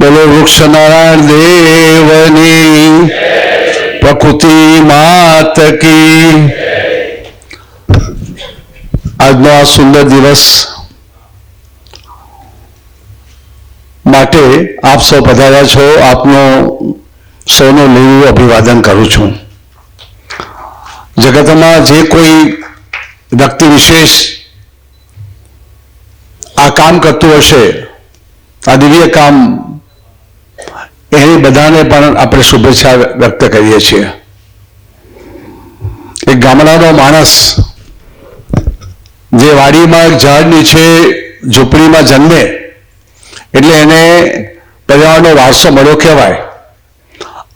બોલો વૃક્ષ નારાયણ દેવની, પ્રકૃતિ માત કી. આજનો આ સુંદર દિવસ માટે આપ સૌ પધાર્યા છો. આપનો સૌનું લીલું અભિવાદન કરું છું. જગતમાં જે કોઈ વ્યક્તિ વિશેષ આ કામ કરતું હશે, આ દિવ્ય કામ, એની બધાને પણ આપણે શુભેચ્છા વ્યક્ત કરીએ છીએ. એક ગામડાનો માણસ જે વાડીમાં એક ઝાડ નીચે ઝૂંપડીમાં જન્મે એટલે એને પર્યાવરણનો વારસો મળ્યો કહેવાય.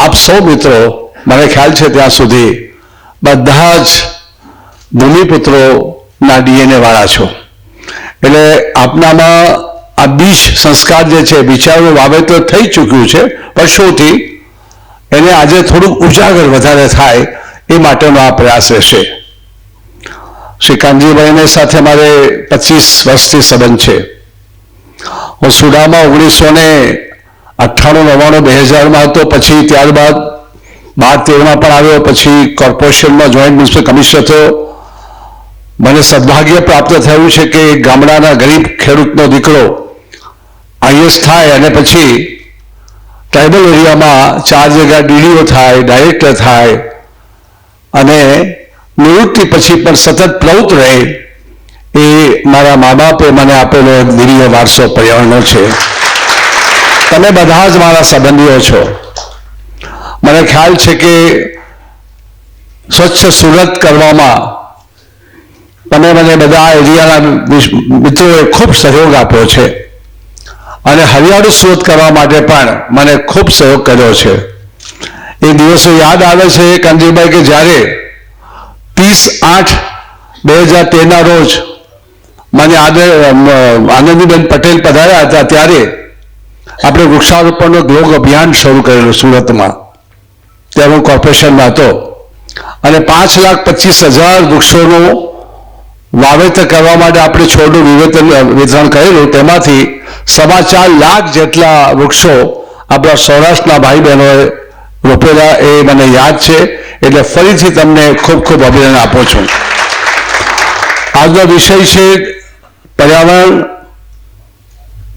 આપ સૌ મિત્રો મને ખ્યાલ છે ત્યાં સુધી બધા જ ભૂમિપુત્રોના ડીએનએ વાળા છો. એટલે આપનામાં આ બીજ સંસ્કાર જે છે, વિચારનું વાવેતર થઈ ચૂક્યું છે વર્ષોથી, એને આજે થોડુંક ઉજાગર વધારે થાય એ માટેનો આ પ્રયાસ રહેશે. શ્રી કાનજીભાઈને સાથે મારે 25 વર્ષથી સંબંધ છે. હું સુડામાં 1998-99 2000માં હતો, પછી ત્યારબાદ 12-13માં પણ આવ્યો, પછી કોર્પોરેશનમાં જોઈન્ટ મ્યુનિસિપલ કમિશનર થયો. મને સદભાગ્ય પ્રાપ્ત થયું છે કે ગામડાના ગરીબ ખેડૂતનો દીકરો આઈએસ થાય અને પછી ટ્રાઇબલ એરિયામાં 4 જગ્યા ડીડીઓ થાય, ડાયરેક્ટર થાય અને નિવૃત્તિ પછી પણ સતત પ્રવૃત્ત રહે. એ મારા મા બાપે મને આપેલો એક દિવ્ય વારસો પર્યાવરણનો છે. તમે બધા જ મારા સંબંધીઓ છો. મને ખ્યાલ છે કે સ્વચ્છ સુરત કરવામાં તમે મને બધા એરિયાના મિત્રોએ ખૂબ સહયોગ આપ્યો છે અને હરિયાળું સુરત કરવા માટે પણ મને ખૂબ સહયોગ કર્યો છે. એ દિવસો યાદ આવે છે કાનજીભાઈ કે જ્યારે 30/8/2013ના રોજ મને આનંદીબેન પટેલ પધાર્યા હતા, ત્યારે આપણે વૃક્ષારોપણનો ગ્લોબ અભિયાન શરૂ કરેલું સુરતમાં. ત્યારે હું કોર્પોરેશનમાં હતો અને 5,25,000 વૃક્ષોનું વાવેતર કરવા માટે આપણે છોડનું વિતરણ કરેલું. તેમાંથી 4.25 લાખ જેટલા વૃક્ષો આપણા સૌરાષ્ટ્રના ભાઈ બહેનોએ રોપેલા, એ મને યાદ છે. એટલે ફરીથી તમને ખૂબ ખૂબ અભિનંદન આપું છું. આજનો વિષય છે પર્યાવરણ,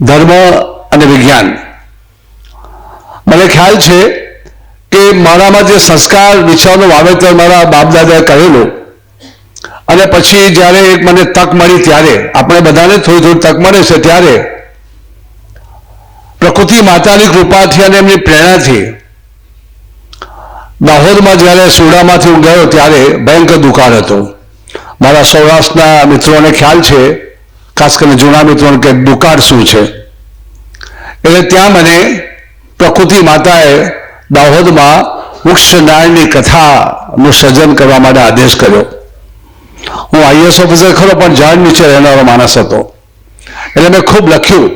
ધર્મ અને વિજ્ઞાન. મને ખ્યાલ છે કે મારામાં જે સંસ્કાર વિચારનું વાવેતર મારા બાપ દાદાએ કરેલું અને પછી જ્યારે મને તક મળી, ત્યારે આપણે બધાને થોડી થોડી તક મળે છે, ત્યારે પ્રકૃતિ માતાની કૃપાથી અને એમની પ્રેરણાથી દાહોદમાં જ્યારે સુડામાંથી હું ગયો ત્યારે ભયંકર દુકાળ હતો. મારા સૌરાષ્ટ્રના મિત્રોને ખ્યાલ છે, ખાસ કરીને જૂના મિત્રોને, કે દુકાળ શું છે. એટલે ત્યાં મને પ્રકૃતિ માતાએ દાહોદમાં વૃક્ષ નારાયણની કથાનું સર્જન કરવા માટે આદેશ કર્યો. હું આઈએસ ઓફિસર ખરો, પણ ઝાડ નીચે રહેનારો માણસ હતો. એટલે મેં ખૂબ લખ્યું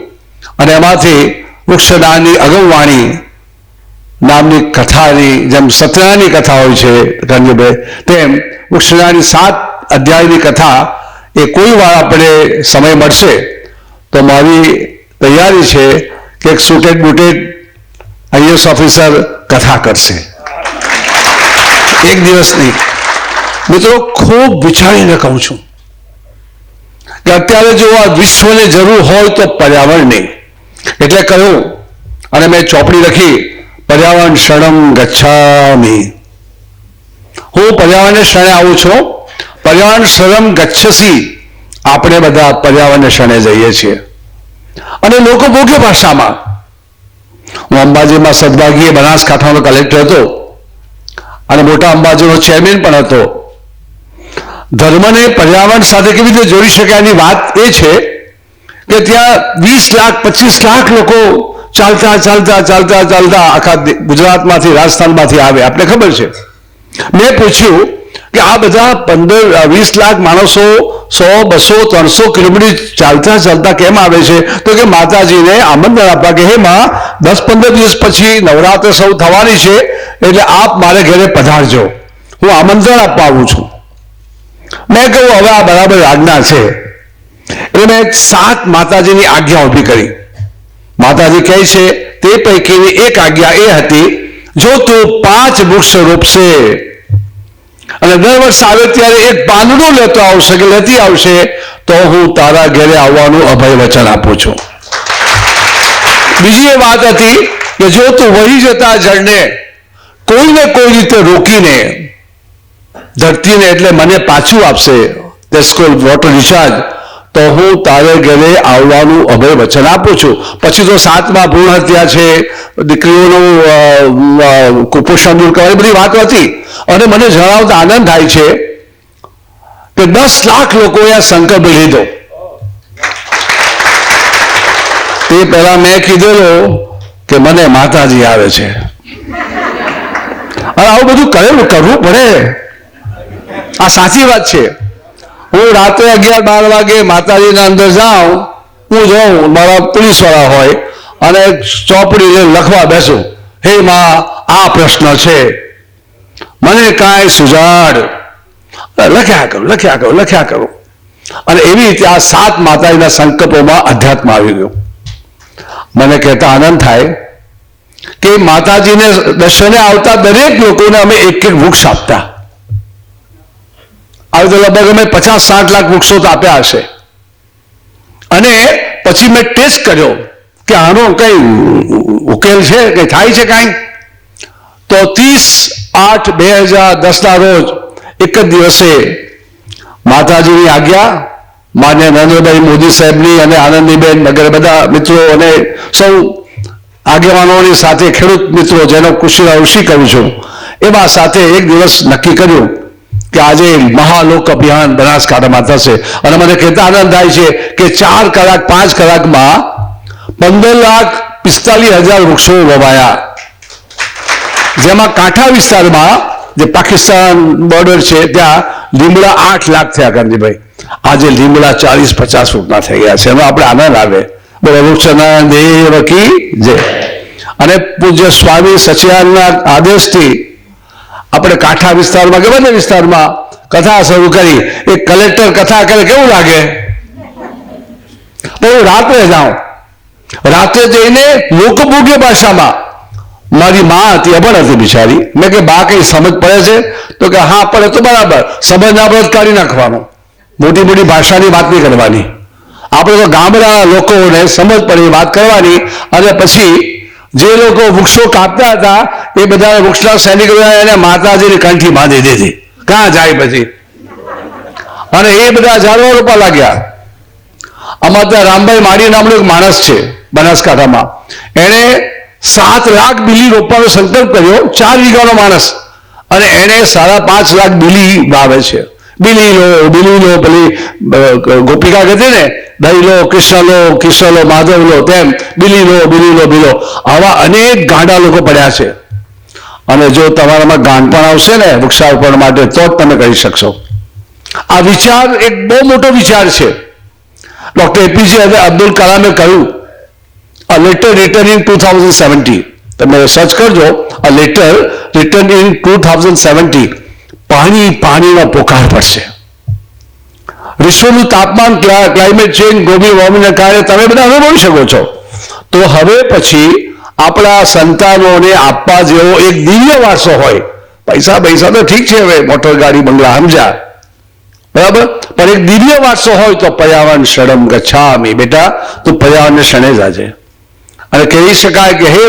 અને એમાંથી વૃક્ષનારાયણની અગમવાણી નામની કથાની, જેમ સત્યનારાયણની કથા હોય છે કાનજીભાઈ, તેમ વૃક્ષનારાયણની 7 અધ્યાયની કથા એ કોઈ વાર આપણે સમય મળશે તો મારી તૈયારી છે કે એક સુટેડ બુટેડ આઈએસ ઓફિસર કથા કરશે. એક દિવસની. મિત્રો, ખૂબ વિચારીને કહું છું કે અત્યારે જો આ વિશ્વને જરૂર હોય તો પર્યાવરણની. એટલે કહ્યું અને મેં ચોપડી લખી, પર્યાવરણ શરણમ ગચ્છામિ. હું પર્યાવરણને શરણે આવું છું. પર્યાવરણ શરણમ ગચ્છસી. આપણે બધા પર્યાવરણને શરણે જઈએ છીએ અને લોકો ભોગ્ય ભાષામાં. હું અંબાજીમાં સદભાગીએ બનાસકાંઠાનો કલેક્ટર હતો અને મોટા અંબાજીનો ચેરમેન પણ હતો. ધર્મને પર્યાવરણ સાથે કેવી રીતે જોડી શકાય એની વાત એ છે કે ત્યાં 20 લાખ 25 લાખ લોકો ચાલતા ચાલતા ચાલતા ચાલતા આખા ગુજરાતમાંથી, રાજસ્થાનમાંથી આવે. આપણે ખબર છે. મેં પૂછ્યું કે આ બધા 15-20 લાખ માણસો 100, 200, 300 કિલોમીટર ચાલતા ચાલતા કેમ આવે છે? તો કે માતાજીને આમંત્રણ આપવા કે હે માં, 10-15 દિવસ પછી નવરાત્ર શરૂ થવાની છે, એટલે આપ મારે ઘરે પધારજો, હું આમંત્રણ આપવા આવું છું. મેં કહ્યું હવે આ બરાબર આજ્ઞા છે. એટલે મેં 7 માતાજીની આજ્ઞા ઊભી કરી. માતાજી કહે છે તે પૈકીની એક આજ્ઞા એ હતી, જો તું 5 વૃક્ષ રોપશે અને દર વર્ષ આવે ત્યારે એક પાંદડું લેતો આવશે કે લેતી આવશે, તો હું તારા ઘેરે આવવાનું અભય વચન આપું છું. બીજી એ વાત હતી કે જો તું વહી જતા જળને કોઈને કોઈ રીતે રોકીને ધરતીને એટલે મને પાછું આપશે, વોટર રિચાર્જ, તો હું તારે ઘરે આવવાનું અભય વચન આપું છું. પછી તો 7મા ભ્રૂણ હત્યા છે, દીકરીઓનું કુપોષણ દૂર કરવાની બધી વાતો હતી. અને મને જણાવતા આનંદ થાય છે કે 10 લાખ લોકોએ આ સંકલ્પ લીધો. તે પહેલા મેં કીધેલું કે મને માતાજી આવે છે, અને આવું બધું કરવું પડે. આ સાચી વાત છે. હું રાત્રે 11-12 વાગે માતાજીના અંદર જાઉં, હું જાઉં, મારા પોલીસવાળા હોય અને ચોપડી લઈને લખવા બેસું, હે માં આ પ્રશ્ન છે, મને કાંઈ સુજાડ. લખ્યા કરું. અને એવી રીતે આ 7 માતાજીના સંકલ્પોમાં અધ્યાત્મ આવી ગયું. મને કહેતા આનંદ થાય કે માતાજીને દર્શને આવતા દરેક લોકોને અમે એક વૃક્ષ આપતા. આવી તો લગભગ અમે 50-60 લાખ વૃક્ષો તો આપ્યા હશે. અને પછી મેં ટેસ્ટ કર્યો કે આનો કઈ ઉકેલ છે, કઈ થાય છે કાંઈ. તો 30/8/2010 રોજ એક જ દિવસે માતાજીની આજ્ઞા, માન્ય નરેન્દ્રભાઈ મોદી સાહેબની અને આનંદીબેન વગેરે બધા મિત્રો અને સૌ આગેવાનોની સાથે ખેડૂત મિત્રો જેનો કૃષિ કરું છું, એમાં સાથે એક દિવસ નક્કી કર્યું કે આજે મહાલોક અભિયાન બનાસકાંઠામાં થશે. અને મને કહેતા આનંદ થાય છે કે 4 કલાક 5 કલાકમાં 15,45,000 વૃક્ષો વવાયા. જેમાં કાંઠા વિસ્તારમાં જે પાકિસ્તાન બોર્ડર છે ત્યાં લીમડા 8 લાખ થયા કાંતિભાઈ. આજે લીમડા 40-50 ફૂટના થઈ ગયા છે. એમાં આપણે આનંદ આવે. બોલો વૃક્ષના દેવ કી જય. અને પૂજ્ય સ્વામી સચ્ચિદાનંદના આદેશથી આપણે કાંઠા વિસ્તારમાં કે બધા વિસ્તારમાં કથા શરૂ કરી. એક કલેક્ટર કથા કરે કેવું લાગે? તો હું રાત્રે જાઉં, રાત્રે જઈને લોકભોગ્ય ભાષામાં, મારી માં હતી, અભણ હતી બિચારી, મેં કે બા કઈ સમજ પડે છે? તો કે હા પડે તો બરાબર, સમજ ના પડે કાઢી નાખવાનું, મોટી મોટી ભાષાની વાત નહીં કરવાની. આપણે તો ગામડાના લોકોને સમજ પડે વાત કરવાની. અને પછી જે લોકો વૃક્ષો કાપતા હતા એ બધા વૃક્ષના સૈનિકો એને માતાજીની કંઠી બાંધી દીધી, ક્યાં જાય પછી. અને એ બધા ઝાડવા રોપવા લાગ્યા. અમારા ત્યાં રામભાઈ માળી નામનો એક માણસ છે બનાસકાંઠામાં, એને 7 લાખ બીલી રોપવાનો સંકલ્પ કર્યો, 4 વીઘાનો માણસ, અને એને 5.5 લાખ બીલી વાવે છે. બીલી લો પેલી ગોપિકા કહેતી ને, દહી લો, કૃષ્ણ લો, માધવ લો, તેમ બીલી લો. આવા અનેક ગાંડા લોકો પડ્યા છે. અને જો તમારામાં ગાંડપણ આવશે ને વૃક્ષારોપણ માટે તો જ તમે કરી શકશો. આ વિચાર એક બહુ મોટો વિચાર છે. ડોક્ટર એપીજે અબ્દુલ કલામે કહ્યું, a letter written in 2070, તમે સર્ચ કરજો, a letter written in 2070, પાણીનો પોકાર પડશે. વિશ્વનું તાપમાન, ક્લાઇમેટ ચેન્જ, ગ્લોબલ વોર્મિંગને કારણે તમે બધા અનુભવી શકો છો. તો હવે પછી આપણા સંતાનોને આપવા જેવો એક દિવ્ય વારસો હોય. પૈસા તો ઠીક છે, હવે મોટર ગાડી બંગલા સમજ્યા, બરાબર, પણ એક દિવ્ય વારસો હોય તો પર્યાવરણ શરમ ગચ્છામિ. બેટા તું પર્યાવરણને શરણે જાજે અને કહી શકાય કે હે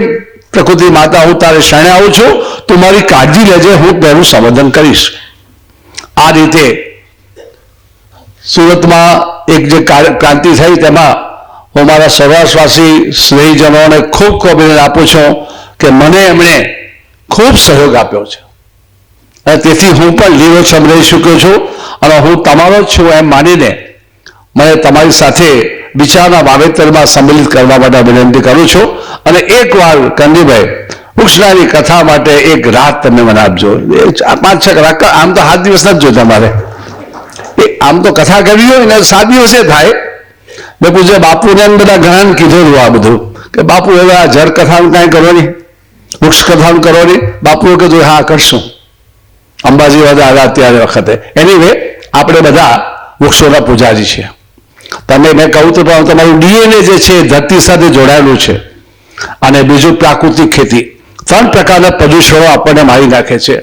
પ્રકૃતિ માતા, હું તારે શરણે આવું છું, તું મારી કાળજી લેજે, હું તેનું સંબોધન કરીશ. આ રીતે સુરતમાં એક જે ક્રાંતિ થઈ તેમાં હું મારા સૌરાષ્ટ્રવાસી સ્નેહીજનોને ખૂબ અભિનંદન આપું છું કે મને એમણે ખૂબ સહયોગ આપ્યો છે. અને તેથી હું પણ લીલોછમ રહી શક્યો છું. અને હું તમારો જ છું એમ માનીને મને તમારી સાથે વિચારના વાવેતરમાં સંમેલિત કરવા માટે વિનંતી કરું છું. અને એકવાર કંદીભાઈ વૃક્ષનાની કથા માટે એક રાત તમે મને આપજો, 5-6 કલાક. આમ તો 7 દિવસ નથી જોતા મારે, આમ તો કથા કરવી હોય ને 7 દિવસે થાય. મેં પૂછ્યું બાપુને બધા ઘણા કીધેલું આ બધું કે બાપુ હવે આ જળ કથાનું કાંઈ કરો નહીં, વૃક્ષ કથાનું કરો નહીં. બાપુએ કીધું હા કરશું, અંબાજી બધા આવ્યા ત્યારે વખતે. એનીવે આપણે બધા વૃક્ષોના પૂજારી છીએ. તમે મેં કહું તો તમારું ડીએનએ જે છે ધરતી સાથે જોડાયેલું છે. અને બીજું પ્રાકૃતિક ખેતી. 3 પ્રકારના પ્રદૂષણો આપણને મારી નાખે છે.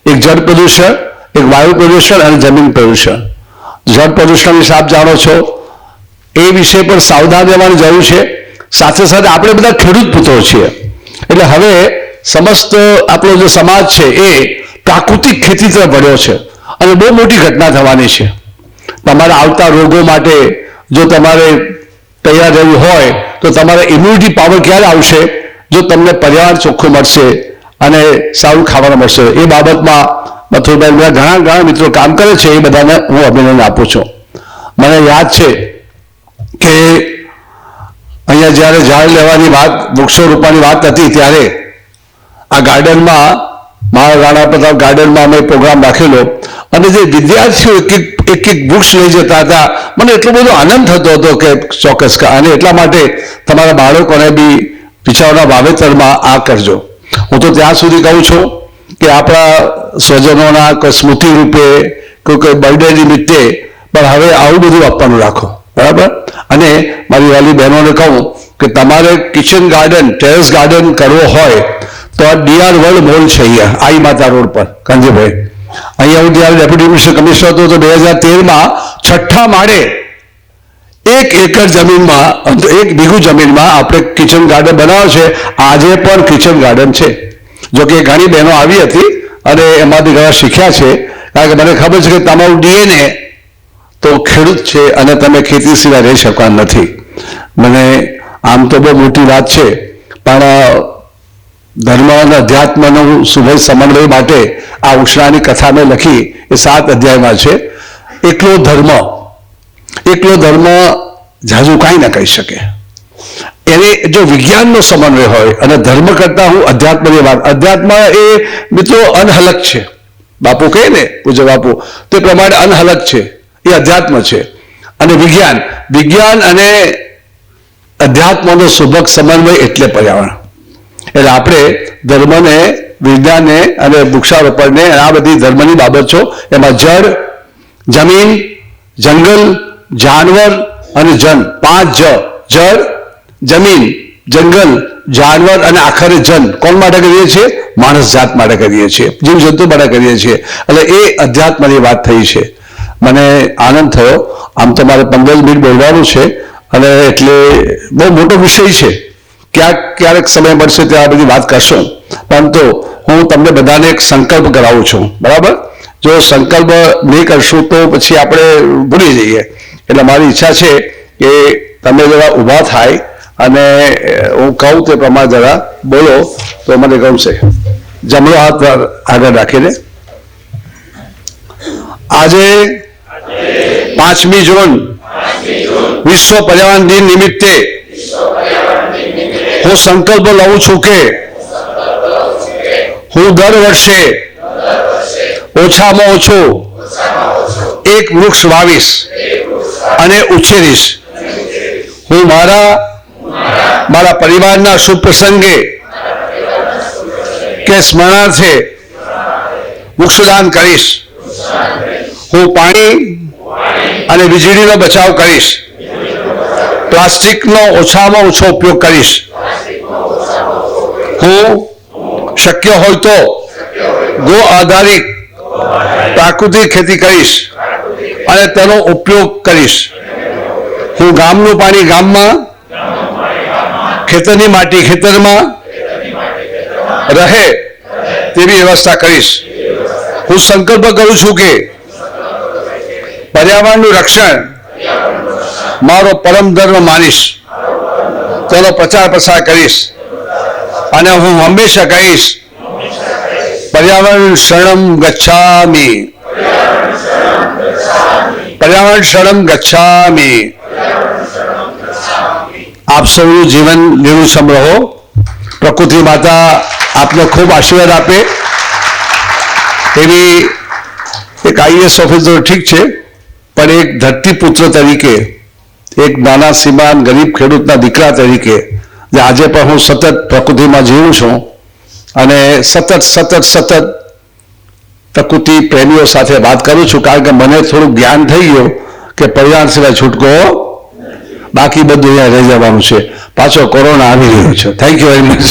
એક જળ પ્રદૂષણ, એક વાયુ પ્રદૂષણ અને જમીન પ્રદૂષણ. જળ પ્રદૂષણ વિશે આપ જાણો છો, એ વિશે પણ સાવધાન રહેવાની જરૂર છે. સાથે સાથે આપણે બધા ખેડૂત પુત્રો છીએ, એટલે હવે સમસ્ત આપણો જે સમાજ છે એ પ્રાકૃતિક ખેતી તરફ વળ્યો છે અને બહુ મોટી ઘટના થવાની છે. તમારા આવતા રોગો માટે જો તમારે તૈયાર રહેવું હોય તો તમારે ઇમ્યુનિટી પાવર ક્યારે આવશે? જો તમને પર્યાવરણ ચોખ્ખું મળશે અને સારું ખાવાનું મળશે. એ બાબતમાં મથુરભાઈ ઘણા મિત્રો કામ કરે છે, એ બધાને હું અભિનંદન આપું છું. મને યાદ છે કે અહીંયા જ્યારે ઝાડ લેવાની વાત, વૃક્ષો રોપવાની વાત હતી, ત્યારે આ ગાર્ડનમાં, મહારાણા રાણા પ્રતાપ ગાર્ડનમાં અમે પ્રોગ્રામ રાખેલો અને જે વિદ્યાર્થીઓ એક વૃક્ષ લઈ જતા હતા, મને એટલો બધો આનંદ થતો હતો કે ચોક્કસ. અને એટલા માટે તમારા બાળકોને બી વિચારોના વાવેતરમાં આ કરજો. હું તો ત્યાં સુધી કહું છું કે આપણા સ્વજનોના કોઈ સ્મૃતિ રૂપે, કોઈ બર્થડે નિમિત્તે પણ હવે આવું બધું આપવાનું રાખો, બરાબર? અને મારી વાલી બહેનોને કહું કે તમારે કિચન ગાર્ડન, ટેરેસ ગાર્ડન કરવો હોય તો આ DR વર્લ્ડ મોલ છે અહીંયા આઈ માતા રોડ પર, કાંજીભાઈ. અહીંયા હું જ્યારે ડેપ્યુટી કમિશનર હતો તો 2013માં 6ઠ્ઠા માળે 1 એકર જમીનમાં, 1 વીઘુ જમીનમાં આપણે કિચન ગાર્ડન બનાવ્યો છે. આજે પણ કિચન ગાર્ડન છે. જો કે ઘણી બહેનો આવી હતી અને એમાંથી ઘણા શીખ્યા છે, કારણ કે મને ખબર છે કે તમારું DNA તો ખેડૂત છે અને તમે ખેતી સિવાય રહી શકવાના નથી. મને આમ તો બહુ મોટી વાત છે, પણ ધર્મ અને અધ્યાત્મનું સુભય સમન્વય માટે આ ઉષ્ણાની કથા મેં લખી, એ 7 અધ્યાયમાં છે. એકલો ધર્મ ઝાઝું કાંઈ ન કહી શકે. એને જો વિજ્ઞાનનો સમન્વય હોય અને ધર્મ કરતા હું અધ્યાત્મની વાત, અધ્યાત્મ એ મિત્રો અનહલક છે. બાપુ કહે ને, પૂજ્ય બાપુ, તે પ્રમાણે અનહલક છે, એ અધ્યાત્મ છે. અને વિજ્ઞાન અને અધ્યાત્મનો સુભગ સમન્વય એટલે પર્યાવરણ. એટલે આપણે ધર્મને, વિજ્ઞાનને અને વૃક્ષારોપણને, આ બધી ધર્મની બાબત છો, એમાં જળ, જમીન, જંગલ, જાનવર અને જન, 5 જ. જળ, જમીન, જંગલ, જાનવર અને આખરે જન. કોણ માટે કરીએ છીએ? માણસ જાત માટે કરીએ છીએ, જીવજંતુ માટે કરીએ છીએ. એટલે એ અધ્યાત્મની વાત થઈ છે. મને આનંદ થયો. આમ તો મારે 15 મિનિટ બોલવાનું છે અને એટલે બહુ મોટો વિષય છે. ક્યારેક સમય મળશે ત્યાં બધી વાત કરશું, પરંતુ હું તમને બધાને એક સંકલ્પ કરાવું છું, બરાબર? જો સંકલ્પ નહીં કરશું તો પછી આપણે ભૂલી જઈએ. એટલે મારી ઈચ્છા છે કે તમે જરા ઊભા થાય અને હું કહું તે પ્રમાણે જરા બોલો તો મને ગમશે. જમણો હાથ આગળ રાખીને. આજે 5મી જૂન વિશ્વ પર્યાવરણ દિન નિમિત્તે હું સંકલ્પ લઉં છું કે હું દર વર્ષે ઓછામાં ઓછું 1 વૃક્ષ વાવીશ અને ઉછેરીશ. હું મારા પરિવારના શુભ પ્રસંગે કે સ્મરણાર્થે વૃક્ષદાન કરીશ. હું પાણી અને વીજળીનો બચાવ કરીશ. પ્લાસ્ટિકનો ઓછામાં ઓછો ઉપયોગ કરીશ. હું શક્ય હોય તો ગો આધારિત પ્રાકૃતિક ખેતી કરીશ અને તેનો ઉપયોગ કરીશ. હું ગામનું પાણી ગામમાં, ખેતરની માટી ખેતરમાં રહે તેવી વ્યવસ્થા કરીશ. હું સંકલ્પ કરું છું કે પર્યાવરણનું રક્ષણ મારો પરમ ધર્મ માનીશ, તેનો પ્રચાર પ્રસાર કરીશ અને હું હંમેશા કહીશ પર્યાવરણ શરણમ ગચ્છામિ, પર્યાવરણ શરણમ ગચ્છામિ. આપ સૌનું જીવન લીલુંછમ રહો. પ્રકૃતિ માતા આપને ખૂબ આશીર્વાદ આપે. એવી એક IAS ઓફિસર ઠીક છે, પણ એક ધરતીપુત્ર તરીકે, એક નાના સીમાંત ગરીબ ખેડૂતના દીકરા તરીકે જે આજે પણ હું સતત પ્રકૃતિમાં જીવું છું અને સતત પ્રકૃતિ પ્રેમીઓ સાથે વાત કરું છું, કારણ કે મને થોડું જ્ઞાન થઈ ગયું કે પર્યાવરણ સિવાય છૂટકો બાકી બધું અહીંયા રહી જવાનું છે. પાછો કોરોના આવી રહ્યો છે. Thank you very much.